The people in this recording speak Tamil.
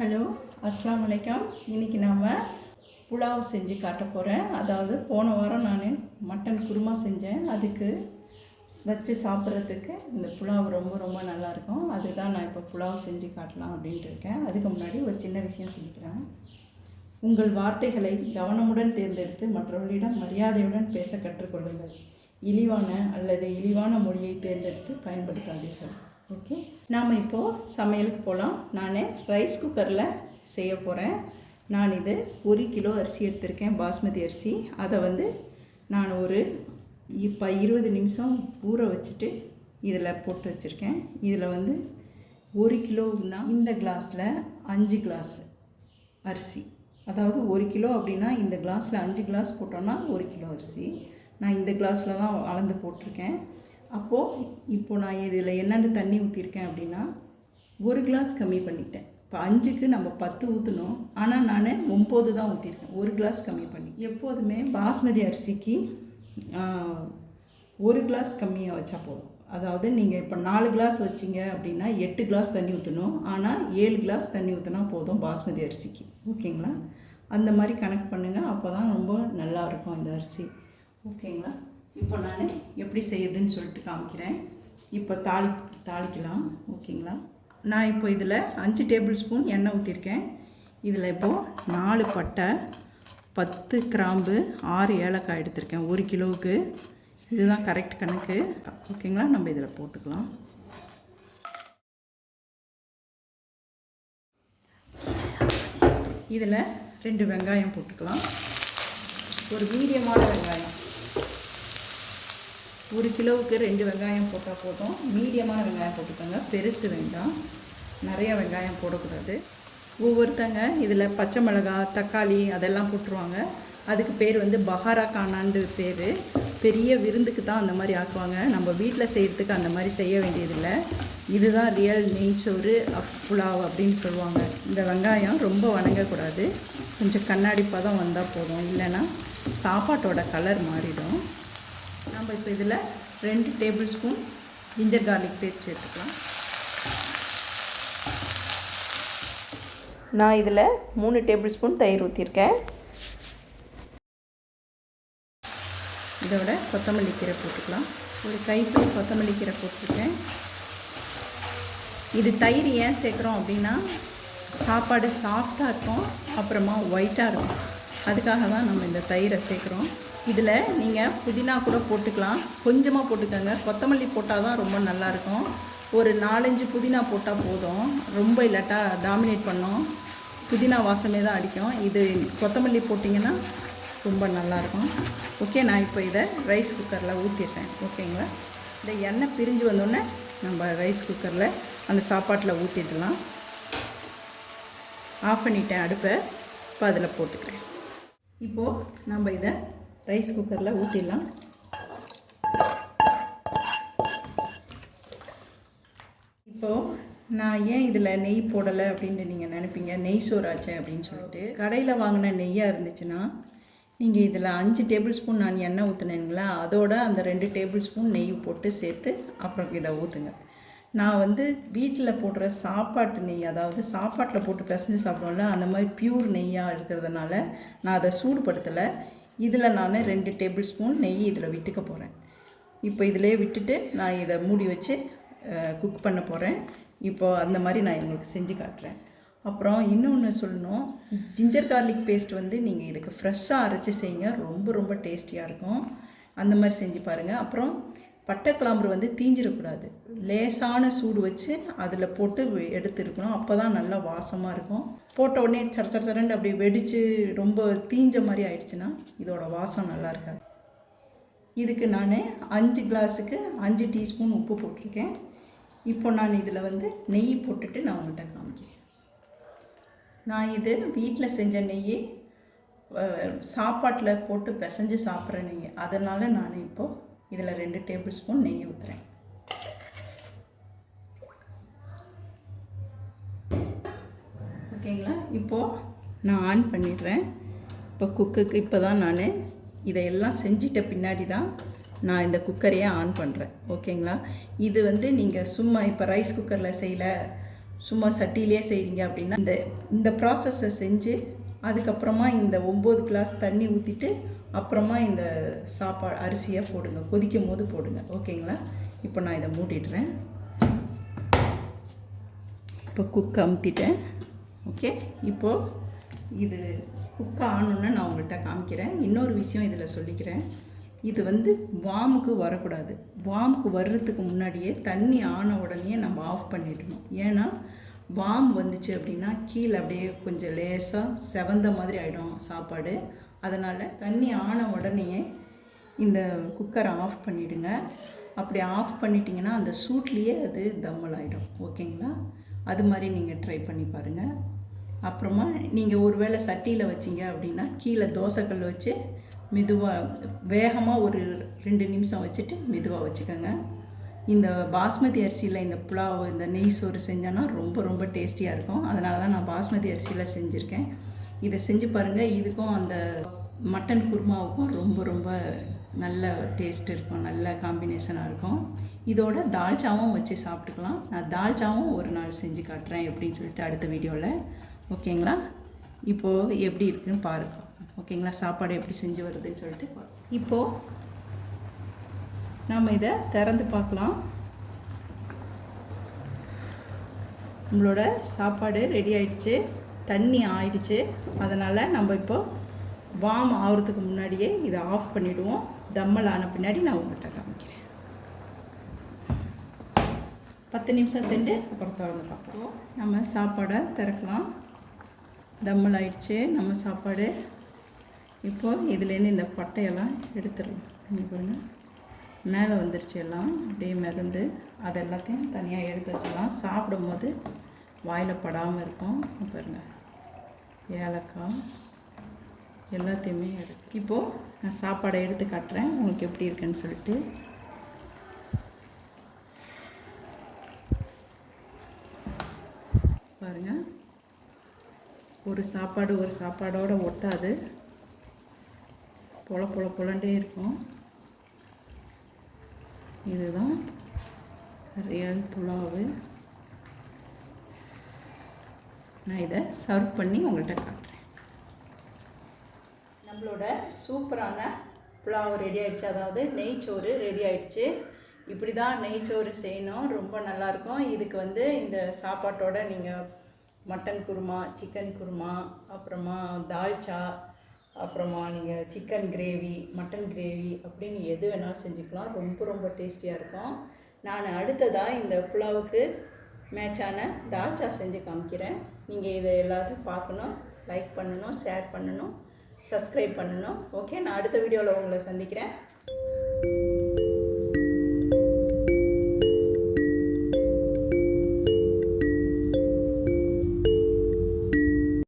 ஹலோ, அஸ்ஸலாமு அலைக்கும். இன்றைக்கி நாம் புலாவ் செஞ்சு காட்ட போகிறேன். அதாவது போன வாரம் நான் மட்டன் குருமா செஞ்சேன். அதுக்கு வச்சு சாப்பிட்றதுக்கு இந்த புலாவ் ரொம்ப நல்லாயிருக்கும். அதுதான் நான் இப்போ புலாவ் செஞ்சு காட்டலாம் அப்படின்ட்டு இருக்கேன். அதுக்கு முன்னாடி ஒரு சின்ன விஷயம் சொல்லிக்கிறேன். உங்கள் வார்த்தைகளை கவனமுடன் தேர்ந்தெடுத்து மற்றவர்களிடம் மரியாதையுடன் பேச கற்றுக்கொள்ளுங்கள். இழிவான மொழியை தேர்ந்தெடுத்து பயன்படுத்தாதீர்கள். ஓகே, நாம் இப்போது சமையலுக்கு போகலாம். நான் ரைஸ் குக்கரில் செய்ய போகிறேன். நான் இது 1 கிலோ அரிசி எடுத்திருக்கேன், பாஸ்மதி அரிசி. அதை நான் ஒரு 20 நிமிஷம் ஊற வச்சுட்டு இதில் போட்டு வச்சுருக்கேன். இதில் 1 கிலோவுன்னா இந்த கிளாஸில் 5 கிளாஸ் அரிசி. அதாவது 1 கிலோ அப்படின்னா இந்த கிளாஸில் 5 கிளாஸ் போட்டோன்னா 1 கிலோ அரிசி. நான் இந்த கிளாஸில் தான் அளந்து போட்டிருக்கேன். இப்போது நான் இதில் என்னென்ன தண்ணி ஊற்றிருக்கேன் அப்படின்னா 1 கிளாஸ் கம்மி பண்ணிட்டேன். இப்போ 5க்கு நம்ம 10 ஊற்றணும், ஆனால் நான் 9 தான் ஊற்றிருக்கேன். 1 கிளாஸ் கம்மி பண்ணி. எப்போதுமே பாஸ்மதி அரிசிக்கு 1 கிளாஸ் கம்மியாக வச்சா போதும். அதாவது நீங்கள் இப்போ 4 கிளாஸ் வச்சிங்க அப்படின்னா 8 கிளாஸ் தண்ணி ஊற்றணும், ஆனால் 7 கிளாஸ் தண்ணி ஊற்றினா போதும் பாஸ்மதி அரிசிக்கு. ஓகேங்களா? அந்த மாதிரி கணக்கு பண்ணுங்கள், அப்போ தான் ரொம்ப நல்லாயிருக்கும் அந்த அரிசி. ஓகேங்களா? இப்போ நான் எப்படி செய்யுதுன்னு சொல்லிட்டு காமிக்கிறேன். இப்போ தாளிக்கலாம். ஓகேங்களா? நான் இப்போ இதில் 5 டேபிள் ஸ்பூன் எண்ணெய் ஊற்றிருக்கேன். இதில் இப்போது 4 பட்டை, 10 கிராம்பு, 6 ஏலக்காய் எடுத்திருக்கேன் 1 கிலோவுக்கு. இதுதான் கரெக்ட் கணக்கு. ஓகேங்களா? நம்ம இதில் போட்டுக்கலாம். இதில் 2 வெங்காயம் போட்டுக்கலாம். ஒரு மீடியமான வெங்காயம். 1 கிலோவுக்கு 2 வெங்காயம் போட்டால் போதும். மீடியமான வெங்காயம் போட்டுக்கோங்க, பெருசு வேண்டாம். நிறைய வெங்காயம் போடக்கூடாது. ஒவ்வொருத்தங்க இதில் பச்சை மிளகாய், தக்காளி அதெல்லாம் போட்டுருவாங்க. அதுக்கு பேர் பஹாரா கானான்னு பேர். பெரிய விருந்துக்கு தான் அந்த மாதிரி ஆக்குவாங்க. நம்ம வீட்டில் செய்கிறதுக்கு அந்த மாதிரி செய்ய வேண்டியதில்லை. இதுதான் ரியல் நெய்ச்சோறு புலாவ் அப்படின்னு சொல்லுவாங்க. இந்த வெங்காயம் ரொம்ப வணங்கக்கூடாது, கொஞ்சம் கண்ணாடி பதம் வந்தால் போதும், இல்லைன்னா சாப்பாட்டோட கலர் மாறிடும். நம்ம இப்போ இதில் 2 table spoon ginger garlic paste எடுத்துக்கலாம். நான் இதில் 3 டேபிள் ஸ்பூன் தயிர் ஊற்றிருக்கேன். இதோட கொத்தமல்லி கீரை போட்டுக்கலாம். ஒரு கைப்பிடி கொத்தமல்லி கீரை போட்டிருக்கேன். இது தயிர் ஏன் சேர்க்குறோம் அப்படின்னா சாப்பாடு சாஃப்டாக இருக்கும், அப்புறமா ஒயிட்டாக இருக்கும். அதுக்காக தான் நம்ம இந்த தயிரை சேர்க்குறோம். இதில் நீங்கள் புதினா கூட போட்டுக்கலாம், கொஞ்சமாக போட்டுக்கோங்க. கொத்தமல்லி போட்டால் தான் ரொம்ப நல்லாயிருக்கும். ஒரு 4-5 புதினா போட்டால் போதும், ரொம்ப இல்லாட்டா டாமினேட் பண்ணோம், புதினா வாசமே தான் அடிக்கும். இது கொத்தமல்லி போட்டிங்கன்னா ரொம்ப நல்லாயிருக்கும். ஓகே, நான் இப்போ இதை ரைஸ் குக்கரில் ஊற்றிடுறேன். ஓகேங்களா? இந்த எண்ணெய் பிரிஞ்சு வந்தோடனே நம்ம ரைஸ் குக்கரில் அந்த சாப்பாட்டில் ஊற்றிடலாம். ஆஃப் பண்ணிட்டேன் அடுப்பை. இப்போ அதில் போட்டுக்கிறேன். இப்போது நம்ம இதை ரைஸ் குக்கரில் ஊற்றிடலாம். இப்போது நான் ஏன் இதில் நெய் போடலை அப்படின்ட்டு நீங்கள் நினைப்பீங்க, நெய் சோறாச்சே அப்படின்னு சொல்லிட்டு. கடையில் வாங்கின நெய்யாக இருந்துச்சுன்னா நீங்கள் இதில் 5 டேபிள் ஸ்பூன் நான் எண்ணெய் ஊற்றினேங்களா, அதோட அந்த 2 டேபிள் ஸ்பூன் நெய் போட்டு சேர்த்து அப்புறம் இதை ஊற்றுங்க. நான் வீட்டில் போடுற சாப்பாட்டு நெய், அதாவது சாப்பாட்டில் போட்டு பிசைஞ்சு சாப்பிடுவோம்ல, அந்த மாதிரி பியூர் நெய்யாக இருக்கிறதுனால நான் அதை சூடுபடுத்தலை. இதில் நான் 2 டேபிள் ஸ்பூன் நெய் இதில் விட்டுக்க போகிறேன். இப்போ இதிலே விட்டுட்டு நான் இதை மூடி வச்சு குக் பண்ண போகிறேன். இப்போது அந்த மாதிரி நான் உங்களுக்கு செஞ்சு காட்டுறேன். அப்புறம் இன்னொன்று சொல்லணும், ஜிஞ்சர் கார்லிக் பேஸ்ட் நீங்கள் இதுக்கு ஃப்ரெஷ்ஷாக அரைச்சி செய்யுங்க, ரொம்ப டேஸ்டியாக இருக்கும். அந்த மாதிரி செஞ்சு பாருங்கள். அப்புறம் பட்டை கிராம்பு தீஞ்சிடக்கூடாது, லேசான சூடு வச்சு அதில் போட்டு எடுத்துருக்கணும். அப்போ தான் நல்லா வாசமாக இருக்கும். போட்ட உடனே சரண்டு அப்படி வெடித்து ரொம்ப தீஞ்ச மாதிரி ஆயிடுச்சுன்னா இதோட வாசம் நல்லா இருக்காது. இதுக்கு நான் 5 கிளாஸுக்கு 5 டீஸ்பூன் உப்பு போட்டிருக்கேன். இப்போ நான் இதில் நெய் போட்டுட்டு நான் உங்கள்கிட்ட காமிக்கிறேன். நான் இது வீட்டில் செஞ்ச நெய், சாப்பாட்டில் போட்டு பிசைஞ்சு சாப்பிட்ற நெய். அதனால் நான் இப்போது இதில் 2 டேபிள் ஸ்பூன் நெய் ஊற்றுறேன். ஓகேங்களா? இப்போது நான் ஆன் பண்ணிடுறேன். இப்போ குக்குக்கு இப்போ தான் நான் இதையெல்லாம் செஞ்சிட்ட பின்னாடி தான் நான் இந்த குக்கரையே ஆன் பண்ணுறேன். ஓகேங்களா? இது நீங்கள் சும்மா இப்போ ரைஸ் குக்கரில் செய்யலை, சும்மா சட்டியிலே செய்கிறீங்க அப்படின்னா இந்த ப்ராசஸை செஞ்சு அதுக்கப்புறமா இந்த 9 கிளாஸ் தண்ணி ஊற்றிட்டு அப்புறமா இந்த அரிசியை போடுங்க, கொதிக்கும் போது போடுங்க. ஓகேங்களா? இப்போ நான் இதை மூடிடுறேன். இப்போ குக் அமுத்திட்டேன். ஓகே, இப்போது இது குக் ஆனோன்னு நான் உங்கள்கிட்ட காமிக்கிறேன். இன்னொரு விஷயம் இதில் சொல்லிக்கிறேன். இது வார்முக்கு வரக்கூடாது. வார்முக்கு வர்றதுக்கு முன்னாடியே தண்ணி ஆன உடனே நம்ம ஆஃப் பண்ணிடணும். ஏன்னா வார்ம் வந்துச்சு அப்படின்னா கீழே அப்படியே கொஞ்சம் லேசாக செவந்த மாதிரி ஆகிடும் சாப்பாடு. அதனால் தண்ணி ஆன உடனே இந்த குக்கரை ஆஃப் பண்ணிவிடுங்க. அப்படி ஆஃப் பண்ணிட்டீங்கன்னா அந்த சூட்லேயே அது தம்மல் ஆகிடும். ஓகேங்களா? அது மாதிரி நீங்கள் ட்ரை பண்ணி பாருங்கள். அப்புறமா நீங்கள் ஒரு வேளை சட்டியில் வச்சிங்க அப்படின்னா கீழே தோசைக்கல் வச்சு மெதுவாக வேகமாக ஒரு 2 நிமிஷம் வச்சுட்டு மெதுவாக வச்சுக்கோங்க. இந்த பாஸ்மதி அரிசியில் இந்த புலாவ், இந்த நெய் சோறு செஞ்சோன்னா ரொம்ப ரொம்ப டேஸ்டியாக இருக்கும். அதனால தான் நான் பாஸ்மதி அரிசியில் செஞ்சுருக்கேன். இதை செஞ்சு பாருங்கள். இதுக்கும் அந்த மட்டன் குருமாவுக்கும் ரொம்ப ரொம்ப நல்ல டேஸ்ட் இருக்கும், நல்ல காம்பினேஷனாக இருக்கும். இதோட தால்ச்சாவும் வச்சு சாப்பிட்டுக்கலாம். நான் தால்ச்சாவும் ஒரு நாள் செஞ்சு காட்டுறேன் எப்படின்னு சொல்லிட்டு அடுத்த வீடியோவில். ஓகேங்களா? இப்போது எப்படி இருக்குதுன்னு பாருங்கள். ஓகேங்களா? சாப்பாடு எப்படி செஞ்சு வருதுன்னு சொல்லிட்டு இப்போது நாம் இதை திறந்து பார்க்கலாம். நம்மளோட சாப்பாடு ரெடி ஆகிடுச்சு, தண்ணி ஆயிடுச்சு. அதனால் நம்ம இப்போது வார்ம் ஆகிறதுக்கு முன்னாடியே இதை ஆஃப் பண்ணிவிடுவோம். தம்மல் ஆன பின்னாடி நான் உங்கள்கிட்ட காமிக்கிறேன். 10 நிமிஷம் சென்று அப்புறம் திறந்துடலாம். நம்ம சாப்பாடை திறக்கலாம். தம்மல் ஆயிடுச்சு நம்ம சாப்பாடு. இப்போது இதுலேருந்து இந்த பட்டையெல்லாம் எடுத்துடலாம். இங்கே பாருங்கள், மேலே வந்துருச்சு எல்லாம் அப்படியே மிதந்து. அது எல்லாத்தையும் தனியாக எடுத்து வச்சிடலாம். சாப்பிடும் போது வாயில் படாமல் இருக்கும். பாருங்கள், ஏலக்காய் எல்லாத்தையுமே எடுத்து இப்போது நான் சாப்பாடை எடுத்து காட்டுறேன் உங்களுக்கு எப்படி இருக்குன்னு சொல்லிட்டு. பாருங்கள், ஒரு சாப்பாடோடு ஒட்டாது, பொலண்டே இருக்கும். இதுதான் ரியல் புலாவு. நான் இதை சர்வ் பண்ணி உங்கள்கிட்ட காட்டுறேன். நம்மளோட சூப்பரான புலாவு ரெடி ஆகிடுச்சு. அதாவது நெய்ச்சோறு ரெடி ஆகிடுச்சு. இப்படி தான் நெய்ச்சோறு செய்யணும், ரொம்ப நல்லாயிருக்கும். இதுக்கு இந்த சாப்பாட்டோட நீங்கள் மட்டன் குருமா, சிக்கன் குருமா, அப்புறமா தால்ச்சா, அப்புறமா நீங்கள் சிக்கன் கிரேவி, மட்டன் கிரேவி அப்படின்னு எது வேணாலும் செஞ்சுக்கலாம். ரொம்ப ரொம்ப டேஸ்டியாக இருக்கும். நான் அடுத்ததாக இந்த புலாவுக்கு மேட்சான தால்ச்சா செஞ்சு காமிக்கிறேன். நீங்கள் இதை எல்லாத்தையும் பார்க்கணும், லைக் பண்ணணும், ஷேர் பண்ணணும், சப்ஸ்கிரைப் பண்ணணும். ஓகே, நான் அடுத்த வீடியோவில் உங்களை சந்திக்கிறேன்.